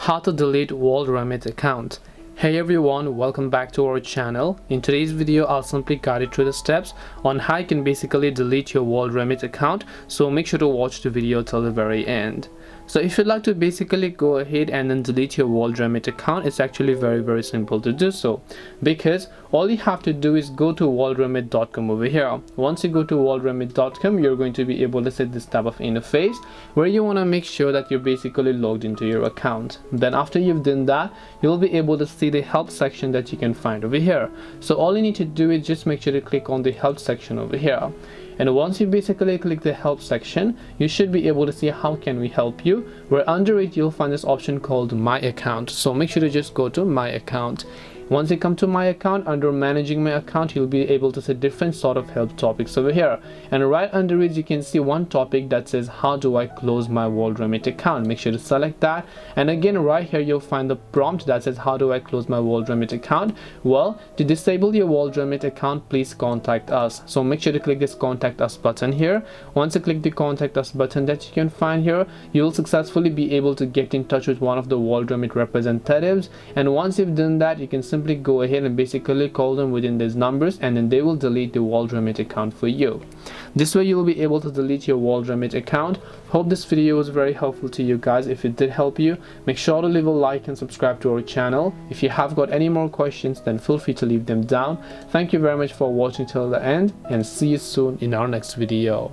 How to delete WorldRemit account. Hey everyone, welcome back to our channel. In today's video, I'll simply guide you through the steps on how you can basically delete your WorldRemit account, so make sure to watch the video till the very end. So if you'd like to basically go ahead and then delete your WorldRemit account, it's actually very simple to do so, because all you have to do is go to WorldRemit.com over here. Once you go to WorldRemit.com, you're going to be able to set this type of interface where you want to make sure that you're basically logged into your account. Then after you've done that, you'll be able to see the help section that you can find over here. So all you need to do is just make sure to click on the help section over here. And once you basically click the help section, you should be able to see how can we help you, where under it you'll find this option called my account. So make sure to just go to my account. Once you come to my account, under managing my account, you'll be able to see different sort of help topics over here, and right under it you can see one topic that says how do I close my WorldRemit account. Make sure to select that, and again right here you'll find the prompt that says how do I close my WorldRemit account. Well, to disable your WorldRemit account, please contact us. So make sure to click this contact us button here. Once you click the contact us button that you can find here, you'll successfully be able to get in touch with one of the WorldRemit representatives, and once you've done that, you can simply go ahead and basically call them within these numbers, and then they will delete the WorldRemit account for you. This way you'll be able to delete your WorldRemit account. Hope this video was very helpful to you guys. If it did help you, make sure to leave a like and subscribe to our channel. If you have got any more questions, then feel free to leave them down. Thank you very much for watching till the end, and see you soon in our next video.